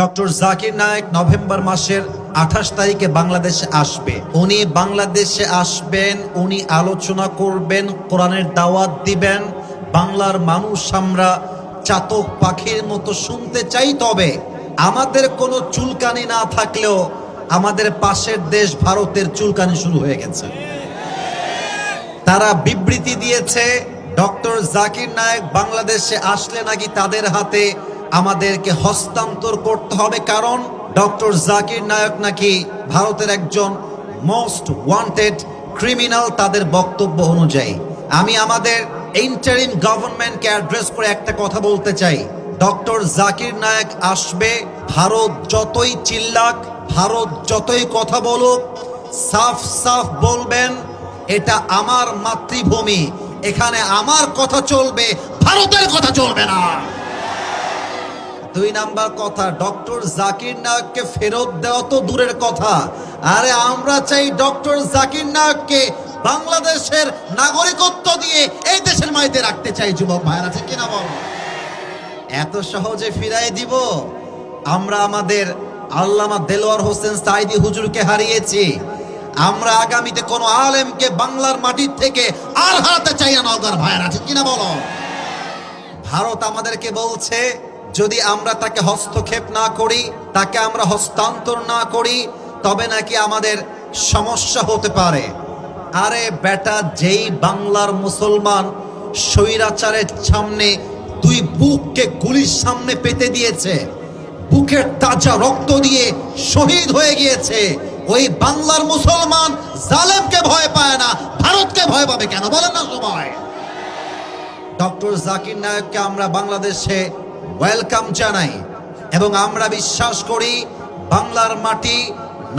Doctor Zakir Naik November মাসের 28 তারিখে বাংলাদেশে আসবে। উনি বাংলাদেশে আসবেন, উনি আলোচনা করবেন, কোরআনের দাওয়াত দিবেন। বাংলার মানুষ আমরা চাতক পাখির মতো শুনতে চাই। তবে আমাদের কোনো চুলকানি না থাকলেও আমাদের পাশের দেশ ভারতের চুলকানি শুরু হয়ে গেছে। তারা বিবৃতি দিয়েছে ডক্টর জাকির নায়েক বাংলাদেশে আসলে নাকি তাদের হাতে আমাদেরকে হস্তান্তর করতে হবে, কারণ ডক্টর জাকির নায়েক নাকি ভারতের একজন মোস্ট ওয়ান্টেড ক্রিমিনাল তাদের বক্তব্য অনুযায়ী। আমি আমাদের ইন্টারিম গভর্নমেন্টকে অ্যাড্রেস করে একটা কথা বলতে চাই, ডক্টর জাকির নায়েক আসবে, ভারত যতই চিল্লাক, ভারত যতই কথা বলুক, সাফ সাফ বলবেন এটা আমার মাতৃভূমি, এখানে আমার কথা চলবে, ভারতের কথা চলবে না। 2 নাম্বার কথা, ডক্টর জাকির নায়েককে ফেরত দেওয়া তো দূরের কথা, আরে আমরা চাই ডক্টর জাকির নায়েককে বাংলাদেশের নাগরিকত্ব দিয়ে এই দেশের মাটিতে রাখতে চাই। যুবক ভাইরা আছে কিনা বল? এত সহজে ফিরাই দিব? আমরা আমাদের আল্লামা দেলোয়ার হোসেন সাইদি হুজুরকে হারিয়েছি, আমরা আগামীতে কোন আলেমকে বাংলার মাটির থেকে আর হারাতে চাই না। নওগাঁর ভাইরা আছে কিনা বলো? ভারত আমাদেরকে বলছে যদি আমরা তাকে হস্তক্ষেপ না করি, তাকে আমরা হস্তান্তর না করি, তবে নাকি আমাদের সমস্যা হতে পারে। আরে বেটা, যেই বাংলার মুসলমান স্বৈরাচারের সামনে 2 বুককে গুলির সামনে পেতে দিয়েছে, বুকের তাজা রক্ত দিয়ে শহীদ হয়ে গিয়েছে, ওই বাংলার মুসলমান জালেমকে ভয় পায় না, ভারতকে ভয় পাবে কেন বলেন না সবাই? ডক্টর জাকির নায়েককে আমরা বাংলাদেশে ওয়েলকাম জানাই এবং আমরা বিশ্বাস করি বাংলার মাটি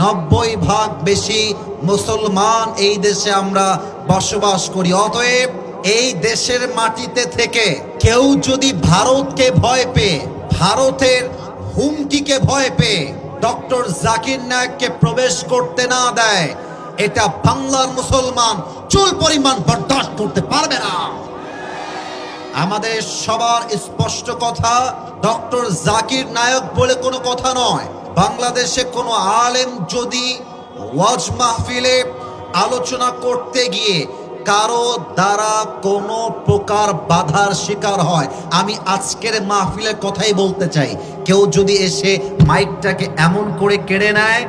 90% বেশি মুসলমান এই দেশে আমরা বসবাস করি। অতএব এই দেশের মাটিতে থেকে কেউ যদি ভারতকে ভয় পেয়ে, ভারতের হুমকিকে ভয় পেয়ে ডক্টর জাকির নায়েককে প্রবেশ করতে না দেয়, এটা বাংলার মুসলমান চুল পরিমাণ বরদাস্ত করতে পারবে না। আমাদের সবার স্পষ্ট কথা, ডক্টর জাকির নায়েক বলে কোনো কথা নয়। বাংলাদেশে কোনো আলেম যদি ওয়াজ মাহফিলে আলোচনা করতে গিয়ে কারো দ্বারা কোনো প্রকার বাধার শিকার হয়, আমি আজকের মাহফিলের কথাই বলতে চাই, কেউ যদি এসে মাইকটাকে এমন করে কেড়ে নেয়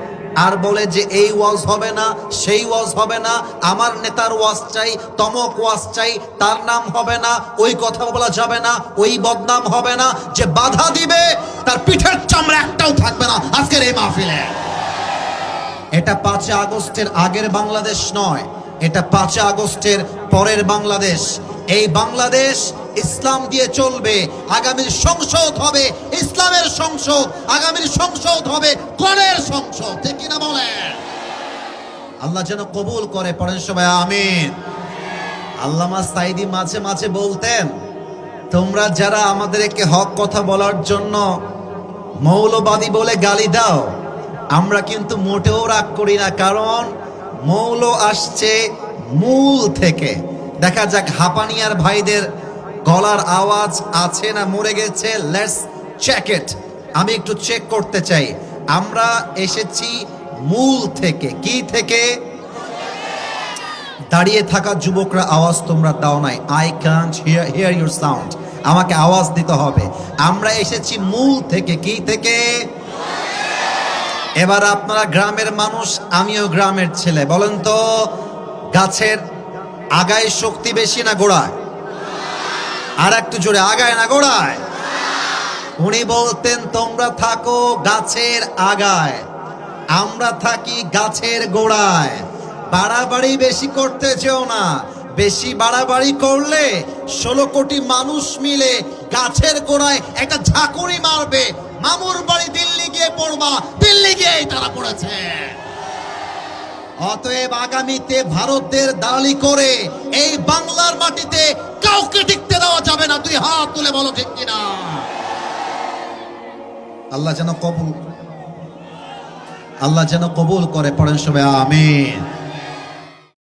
আর বলে যে এই ওয়াজ হবে না, সেই ওয়াজ হবে না, আমার নেতার ওয়াজ চাই, তমক ওয়াজ চাই, তার নাম হবে না, ওই কথা বলা যাবে না, ওই বদনাম হবে না, যে বাধা দিবে তার পিঠের চামড়া একটাও থাকবে না আজকের এই মাহফিলে। এটা 5 আগস্টের আগের বাংলাদেশ নয়, এটা 5 আগস্টের পরের বাংলাদেশ। এই বাংলাদেশ ইসলাম দিয়ে চলবে, আগামীর সংসদ হবে ইসলামের সংসদ, আগামীর সংসদ হবে কোরআনের সংসদ, ঠিক কিনা বলেন? আল্লাহ যেন কবুল করে, পড়েন সবাই আমিন। আল্লামা সাইদি মাঝে মাঝে বলতেন, তোমরা যারা আমাদেরকে হক কথা বলার জন্য মৌলবাদী বলে গালি দাও, আমরা কিন্তু মোটেও রাগ করি না, কারণ মৌল আসছে মূল থেকে। দেখা যাক হাপানিয়ার ভাইদের গলার আওয়াজ আছে না মরে গেছে, লেটস চেক ইট। আমি একটু চেক করতে চাই, আমরা এসেছি মূল থেকে। কি থেকে? দাঁড়িয়ে থাকা যুবকরা আওয়াজ তোমরা দাও নাই, I can't here your sound, আমাকে আওয়াজ দিতে হবে। আমরা এসেছি মূল থেকে। কি থেকে? এবার আপনারা গ্রামের মানুষ, আমিও গ্রামের ছেলে, বলেন তো গাছের আগায় শক্তি বেশি না গোড়ায়? আর একটু জোরে, আগায় না গোড়ায়? উনি বলতেন তোমরা থাকো গাছের আগায়, আমরা থাকি গাছের গোড়ায়। বাড়াবাড়ি বেশি করতে চেও না, বেশি বাড়াবাড়ি করলে 16 কোটি মানুষ মিলে গাছের গোড়ায় একটা ঝাঁকুনি মারবে, মামুর বাড়ি দিল্লি গিয়ে পড়বা, দিল্লি গিয়েই তারা পড়েছে। অতএব আগামীতে ভারতের দালালি করে এই বাংলার মাটিতে কাউকে টিকতে দেওয়া যাবে না। 2 হাত তুলে বলো ঠিক কিনা? আল্লাহ যেন কবুল করে, পড়েন সবাই আমিন।